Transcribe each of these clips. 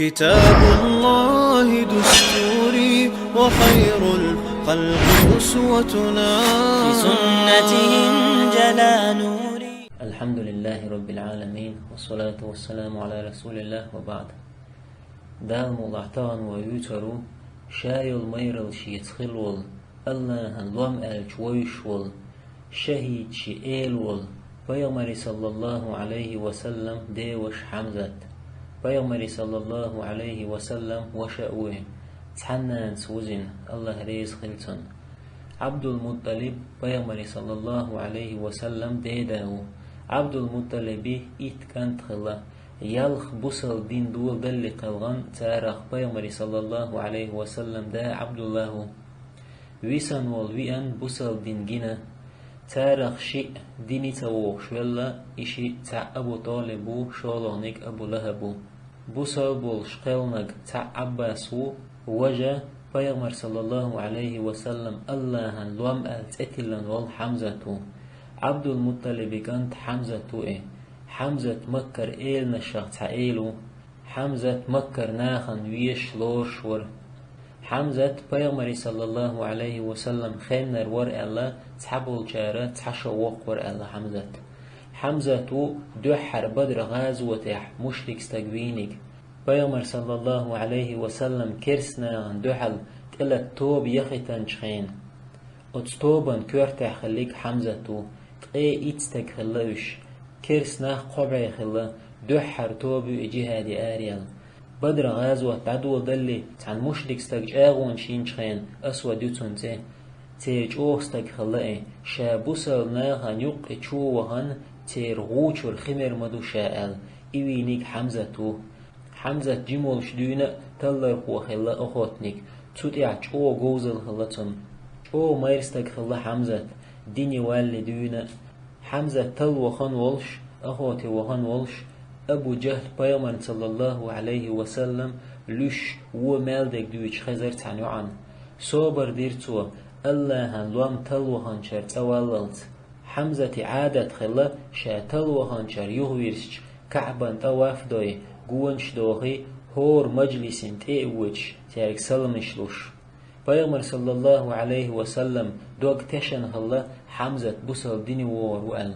كتاب الله دستوري وخير الخلق أسوتنا، في سنته جلا نوري. الحمد لله رب العالمين، والصلاة والسلام على رسول الله، وبعد. دال مولعتان ويوترو شاي الميرل شيتخلول الله هنلوم الجويشول شهيد شئيلول بيغمري صلى الله عليه وسلم ديوش حمزة بيغمري صلى الله عليه وسلم وشأوه تحنان سوزن الله ريز خلتن عبد المطلب بيغمري صلى الله عليه وسلم ديداو عبد المطلب إت كانت خلا يالخ بوصل دين دول دل قلغان تارخ بيغمري صلى الله عليه وسلم دا عبد الله ويسان والويان بوصل دين جنا تارخ شيء ديني تووخ شولا إشي تع أبو طالبو شالونيك أبو لهبو بوصل بول شقلنك تع عباسو وجه بيغمر صلى الله عليه وسلم الله لوم التأتلن والحمزة عبد المطلب كانت حمزة حمزة مكر إيل نشاق تعيلو حمزة مكر ناخن ويش لور شور حمزة بيغمري صلى الله عليه وسلم خينر ور الله تحبول جارة تحشو وقور الله حمزة دوحر بدر غازوة مشرك استقبينك بيغمر صلى الله عليه وسلم كرسنا دوحل تلت توب يخيتن شخين اتستوبن كورتح خليك حمزة تقي إتستك خلوش كرسنا قبع خلا دوحر توب جهادي آريال بدر غازوة تعدو دلي تان مشرك استقجاغون شين شخين أسوى دوتون تيج أوستك خلائي شابوسل ناغن يق اتشو وهن تير غوچور خمر مدو شاءل إيوينيك حمزة جمول شدونا تلر خو خلا أخوتنيك تودع چو غوزل خلاتن چو ميرستك خلا حمزة ديني والي دونا حمزة تل وخن والش أخوتي وخن والش أبو جهل بيغمر صلى الله عليه وسلم لش ومالدك دوش خزر تعنوعن صوبر ديرتو الله هنلوم تلوهن شر تواللت حمزة عادة خلا شا تلوهن شر يغويرش كعبان تواف دوي قوانش دوغي هور مجلسين تيوش تارك سلمشلوش بيغمر صلى الله عليه وسلم دوغ تشن خلا حمزة بوصل ديني وور وقال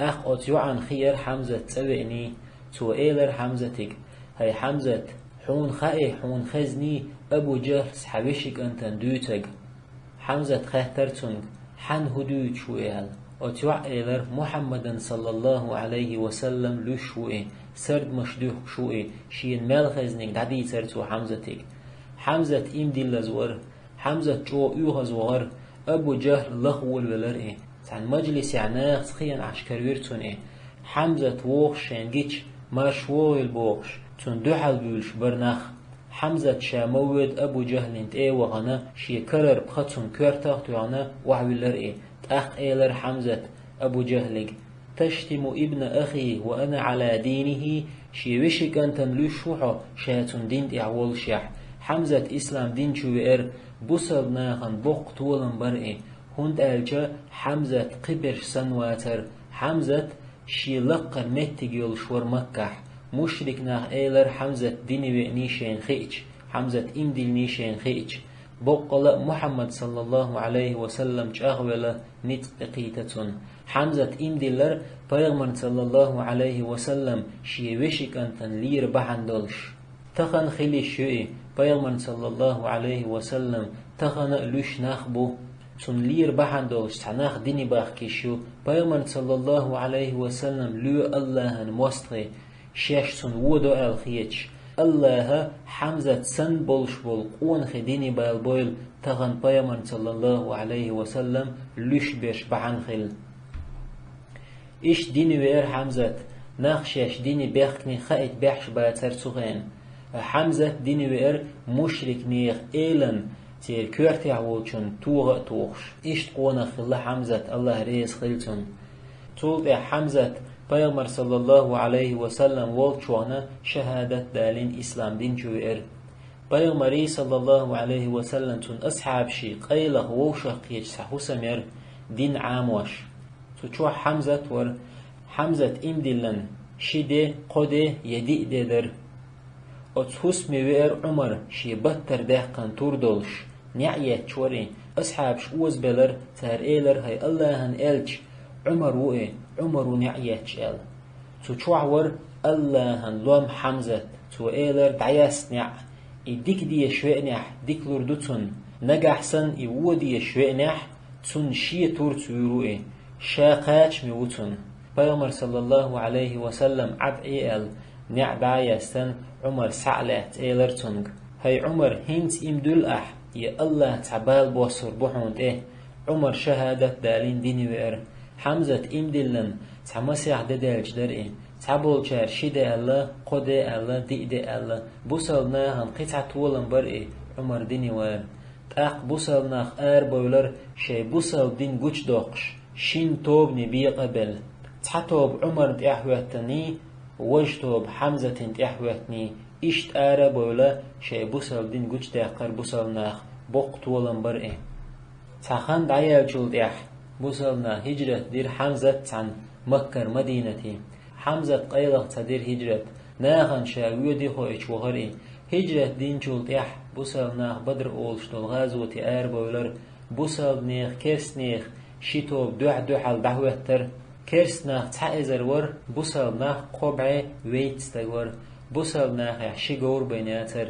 أخ أتيوعن خير حمزة تسوئني تو إيلر حمزتك هاي حمزة حون خائي حون خزني أبو جهل سحبشك أنت دوتك حمزة خهترتنك حن هدوت شوئل أتوع إيلر محمدا صلى الله عليه وسلم لشوئي سرد مشدوح شوئي شين مال خزنك دعدي ترتو حمزتك حمزة إم دي لزور حمزة جو إيوها زوغر أبو جهل لغول ولرئي تان مجلس عناق تخيان عشكرويرتون حمزة ووخ شانجيش ماش ووغل بوغش تون دوحل بيولش برناخ حمزة شامود أبو جهل انت وغنا شي كرر بخطن كورتاق توغنا وحويلر تأخ إيلر حمزة أبو جهلك تشتم ابن أخي وأنا على دينه شي وشي كان تنلوشوحو شاتون دين إعوال شح حمزة إسلام دين شوئر بوصل ناخن بوق طولن برئي هند ألجا حمزة قبر سنواتر حمزة شي لقر متجيل شور مكح مشرك ناخ إيلر حمزة ديني نيشين خيج حمزة إمدل نيشين خيج بقل محمد صلى الله عليه وسلم جاغولا نتقيتتون حمزة إمدلر بيغمر صلى الله عليه وسلم شي وشك أنتن لير بحندلش تخن خلي شوئي بيغمر صلى الله عليه وسلم تخن لوش ناخبو تون لير بحندوش تناخ ديني باخكيشو بيغمر صلى الله عليه وسلم لو الله موستغي شاش تون ودو الخيج الله حمزة سن بولش بول قون خديني بالبويل تغن بيغمر صلى الله عليه وسلم لوش بيش بحنخل إيش ديني وير حمزة ناخشاش ديني بيخني خايت بيحش باتر سوغين حمزة ديني وير مشرك نيخ إيلن تير كورتي عوالشون توغ توغش إشت قونا خلا حمزة الله ريز خلتون طول حمزة بيغمر صلى الله عليه وسلم والشوانا شهادة دالين إسلام دين جوئر بيغمري صلى الله عليه وسلم تون أصحاب شي قيلة ووشق يجسحو سمير دين عاموش تشوى حمزة حمزة إمدلن شده قده يدئ ددر حسمي وير عمر شي بطر دهقان توردولش نعيه شوري أصحاب شوز بلر تار إيلر هاي الله هن إلج عمر وإيه عمر ونعيه شال تو شوعور الله هن لوم حمزة تو إيلر دعياس نع إديك دي شوئنح ديك لردوتون نجحسن يودي شوئنح تون شي تور تيروئه شاقاش ميوتون بيامر صلى الله عليه وسلم عد إيل نع دعياستن عمر سعلات إيلر تونغ هاي عمر هنت إمدول أح يا الله تعبال بوصر بوحوند إيه عمر شهادة دالين ديني وير حمزة إمدلن تعمسيح ددالج در إيه تعبول شار شيدة الله قدة الله دئدة الله بوصلنا هن قطعة ولن بر إيه عمر ديني وير تاق بوصلناخ بويلر شي بوصل دين جوش دوقش شين توب نبي قبل تعتوب عمر تأحوتني وجتوب حمزة تأحوتني إشت بويلا شي بوصل دين جوش داقر بوصلناخ بوقت ولن بر إيه تاخان دعيال جولد بوصلنا هجرة دير حمزة عن مكة مدينتي حمزة قيلق تدير هجرة ناغن شاوية دي خويش وغري هجرة دين جولد بوصل ناخ بدر أولش دول غازو تي بويلر بوصل نيخ كيرس نيخ شيتوب دوحل دعوتر كيرس ناخ تعيزر ور بوصل ناخ قبعي ويتستغور بوصل ناخ يحشيقور بيناتر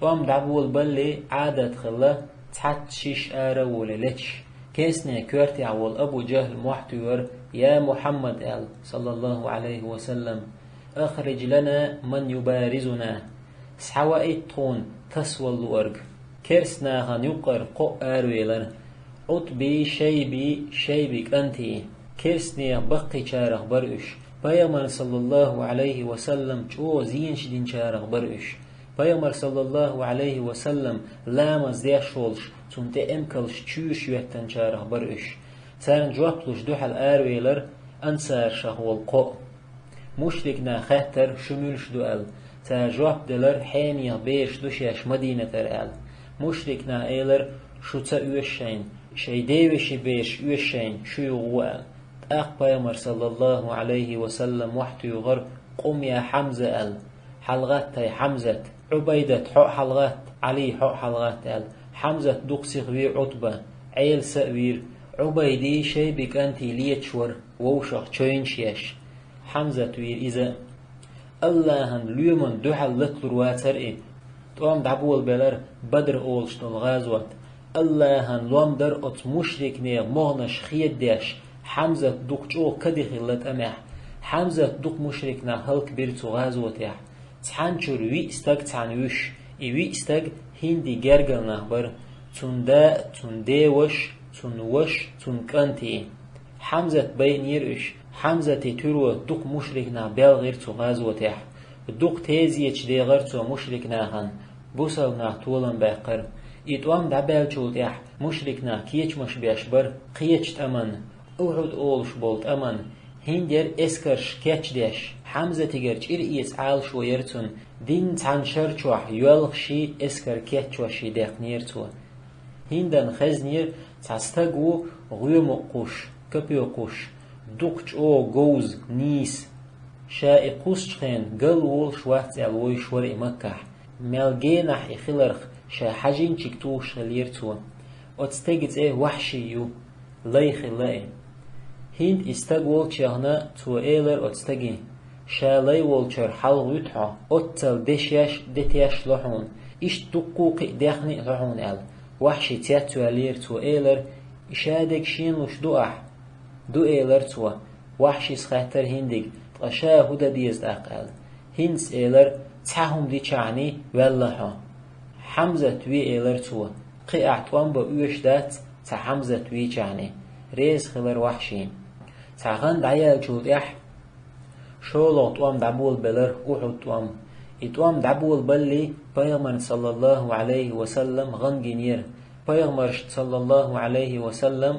توام دعبول بلي عادة خلا تحت شيش وللتش كيسني كورتي عول أبو جهل محتور يا محمد صلى الله عليه وسلم أخرج لنا من يبارزنا سحوائي طون تسوى الورق كرسنا غن يقر قو ويلر عطبي شيبي كنتي كرسني بقي شارخ برئش بيامر صلى الله عليه وسلم جو زين شدين شارخ برئش بيامر صلى الله عليه وسلم لامز ديشولش تون امكلش تشوش يوتن شارخ برئش سارن جوابلوش دوحل ويلر أنسار شهول قو مشركنا خاتر شمولش دوال تا جواب دلر حانيا بيش دوشيش مدينة ترال مشركنا ايلر شو تا اوشين شي ديوشي بيش اوشين شو يغوال تاق بيامر صلى الله عليه وسلم وحتو يغر قم يا حمزة حلغات تاي حمزة عبيدة حق حلغات علي حق حلغات حمزة دوقسي غوير عطبة عيل سأوير عبيدي شي بك انتي ليتشور ووشق تشوين شيش حمزة وير إذا اللهن ليومن دوحل لطلر واتر توام دعبول بلر بدر أولش الغازوات اللهن لوم در ات مشرك نيغ مغنش خيد ديش حمزة دوق جو كدي خلت أمح حمزة دوق مشركنا هلك بيرتو غازوات يح تحانشور وي استاق تعنوش وي استاق هندي جرگل نخبر تون ديوش تون وش تون كنتي حمزة بين يرش حمزة تروى دوق مشركنا بيل تو غازوة دوق تيزيش دي غيرتو مشركنا هن بوصلنا طولا باقر إتوام دعبال جولت مشركنا كيش مش بيشبر قيش تأمن أوعد أولش بولت أمن هندير اسكرش كيش ديش حمزة تيجرش إرئيس عال شويرتون دين تعنشر چوح يولغشي اسكر كيش وشي ديق نيرتو هندن خزنير تستقو غيوم قوش كبيو قوش دوقش او جوز نيس شاي قوسشخين قل وول شوات الوي شور مكح ملجينح إخلرخ شا حجين چكتوش خليرتو اتستيجت وحشيو ليخي لاي هند استقوال چهنا تو ايلر اتستيجي شا لي والچر حلغ يتحا اتل دشيش دتيش لحون اش دقوق دخني لحون وحشي تياتو الير تو ايلر اشادك شين لش دوح دو ايلر تو وحشي سخاتر هندق تغشا هدا ديز اقل هنس ايلر تحهم دي چعني والله حمزة وي ايلر تو قي اعتوان با اوش دات تا حمزة وي چعني ريز خلر وحشين تاغن دعيال جود شولو توام دعبول بلر اوحو توام اتوام دعبول بلي بيغمر صلى الله عليه وسلم غن جنير بيغمر صلى الله عليه وسلم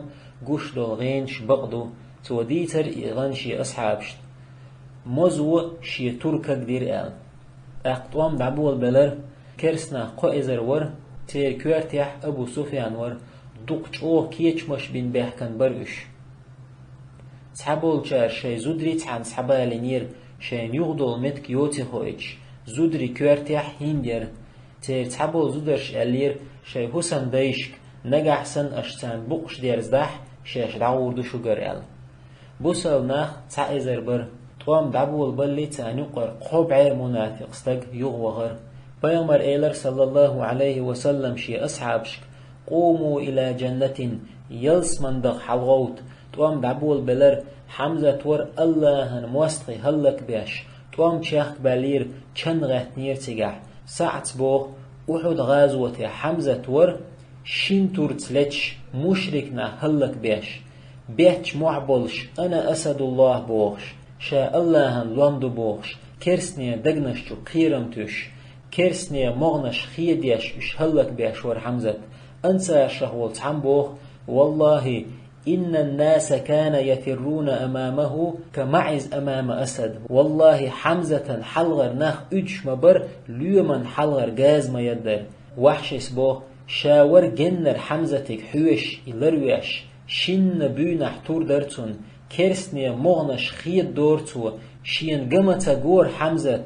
قوش دول غينش بقدو تو ديتر إغنشي أصحابشت موزو شي تركا قدير اقتوام دعبول بلر كرسنا قائزر ور تير كوارتيح أبو سفيان ور دوقش اوه كيش مش بين بيحكن برش سحبول جار شي زودريت عن سحبالي نير شي نيغدول متك يوتي خويج زودري كورتيح هندير تير تحبو زودرش ألير شي حسن دايشك نجح سن أشتان بقش ديرزدح شاش دعوردو شجر أل بوسل ناخ تعيزر بر توام دعبول بلي تانيقر قبع منافق استق يغوغر بيامر إيلر صلى الله عليه وسلم شي أصحابشك قوموا إلى جنة يلس مندق حلغوت توام دعبول بلر حمزة ور الله موستقي هلك بيش توام تشاخ بالير چن غتنير تيجح ساعت بوغ أحد غازوة حمزة ور شين تورتلتش مشركنا هلك بيش بيتش معبولش أنا أسد الله بوغش شاء الله لوندو بوغش كرسني دقنشو قيرمتوش كرسني مغنش خيديش اش هلك بيش ور حمزة أنسى شهول تحنبوغ والله إن الناس كان يفرون أمامه كمعز أمام أسد والله حمزة حلغر ناخ أجش مبر ليومن حلغر غاز ما يدر وحش اسبوغ شاور جنر حمزتك حوش إلرويش شن بينح تور درتون كرسني مغنش خيد دورتو شين قمتا غور حمزة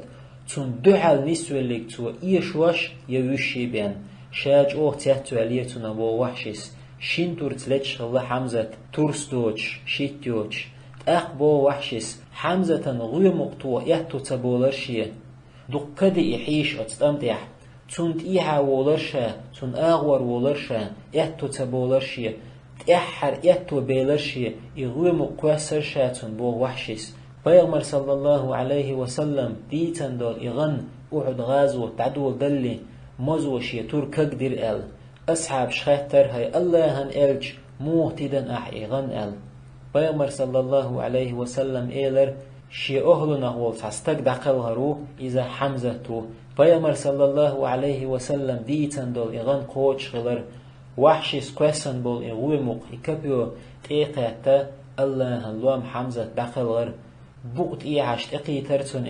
تون دحل نسولك تو إيشوش يوشي بين شاج أوه تيهتو عليتون أبو وحشيس شين تورتلتش الله حمزة تورستوش شيتيوش أخبو وحشيس حمزة غوي مقطوع يهتو تبولرشي دقدي إحيش أتستمتح تون إيها وولرشا تون أغور وولرشا يهتو تبولرشي تأحر يهتو بيلرشي يغوي مقواسرشا تون بو وحشيس بيغمر صلى الله عليه وسلم ديتن دول إغن أحد غازو تعدو دلي مزوشي تور كقدر أل أصحاب شخاتر هاي الله هن إلج موتدن إغن أل بيغمر صلى الله عليه وسلم إيلر شي أهلنا هو تستق دقل هرو إذا حمزة بيغمر صلى الله عليه وسلم ديتن دول إغن قوش غلر وحشي سكوسن بول إغوي مق إكبيو تيقاتا الله هن لوم حمزة دقل غر بوقت عشت ترتون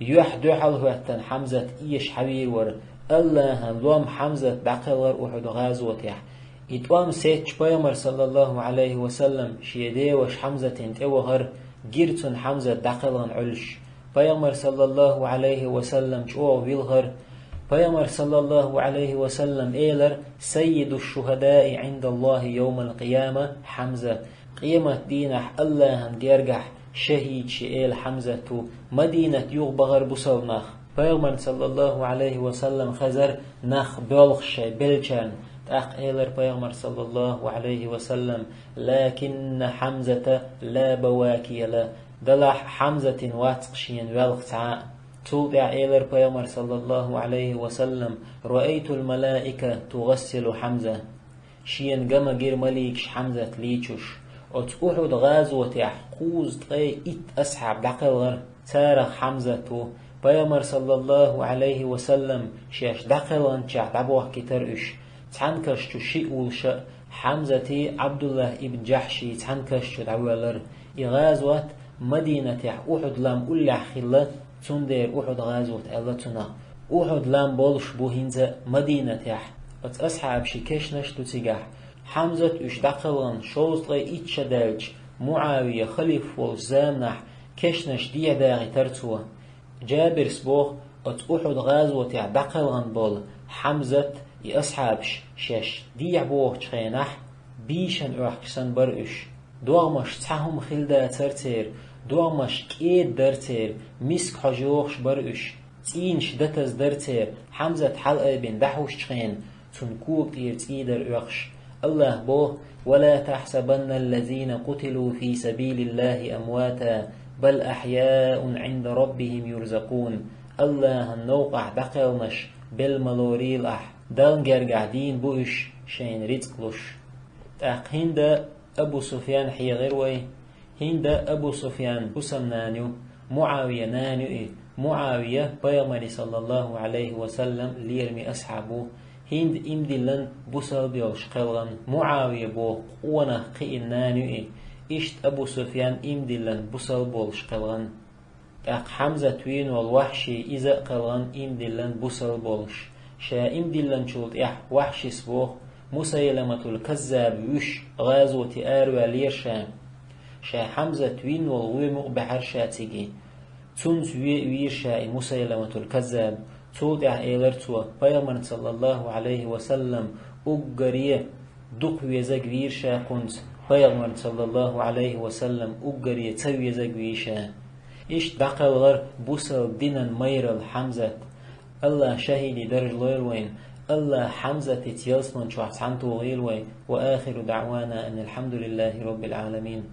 يوح دوحل هوتن حمزة إيش حبير ور الله هن لوم حمزة دقل غر أحد غازوتيح إتوام سيتش بيامر صلى الله عليه وسلم شيدي وش حمزة انتوهر جيرتون حمزة دقل غن علش بيامر صلى الله عليه وسلم شو ويلغر بيامر صلى الله عليه وسلم إيلر سيد الشهداء عند الله يوم القيامة حمزة قيمة دينح الله هن جرجح شهيد شئيل حمزة مدينة يغبغر بصلناخ بيغمر صلى الله عليه وسلم خزر نخ بلغش بلجان تأخ إيلر بيغمر صلى الله عليه وسلم لكن حمزة لا بواكي لا دلح حمزة واتقشين والغتعاء توقع إيلر بيغمر صلى الله عليه وسلم رأيت الملائكة تغسل حمزة شين قم غير مليكش حمزة ليتشوش أتوحد غازوة يحقوز تغي إت أصحاب دقلغر تارخ حمزة بيامر صلى الله عليه وسلم شاش دقلغن شاح دبوح كترش تعنكش تشيء والشاء حمزة عبد الله ابن جحشي تعنكش دعوالر إغازوة مدينة أحد لام أولع خلة تندير أحد غازوة ألتنا أحد لام بولش بوهنزة مدينة أصحاب شكش نشتو تيجح حمزة اش دقلغن شوزطغي ايتش دالج معاوية خليف والزامنح كشنش ديع داغي ترتوه جابر سبوغ أحد غازوة دقلغن بول حمزة أصحابش شاش ديع بوغ تخينح بيشن احكسن برئش دوغمش تحهم خلدا ترتير دوغمش كيد درتير مسك حجوغش برئش تينش دتز درتير حمزة حلقة بين دحوش تخين تنكوك دير تيدر اخش الله بوه ولا تحسبن الذين قتلوا في سبيل الله أمواتا بل أحياء عند ربهم يرزقون الله النوقع دقلنش بالملوريل دلنجر قاعدين بوش شين رزقلش هند أبو سفيان حي غيروي هند أبو سفيان بسم نانيو معاوية نانيو معاوية بيامري صلى الله عليه وسلم ليرمي أصحابه هند إمدلن بوسل بيوش قلغن معاوية بو قوانا قئن نانيو إشت أبو سفيان إمدلن بوسل بولش قلغن حمزة توين والوحشي إذا قلغن إمدلن بوسل بولش شا إمدلن شولت وحشي سبوه مسيلمة الكذاب وش غازوة آروى ليرشا شا حمزة توين والغوي مقبحر شاتيجي تونس ويرشا مسيلمة الكذاب تود إيلرتوا بيغمر صلى الله عليه وسلم أجريه دق ويزاق ويرشا كنت بيغمر صلى الله عليه وسلم أجريه تسوي يزاق ويرشا إيش دقاولر بوسل دينن ميرل حمزة الله شهيدي درج لويلوين الله حمزة تيلسمن شو حسنتو غيلوي وآخر دعوانا أن الحمد لله رب العالمين.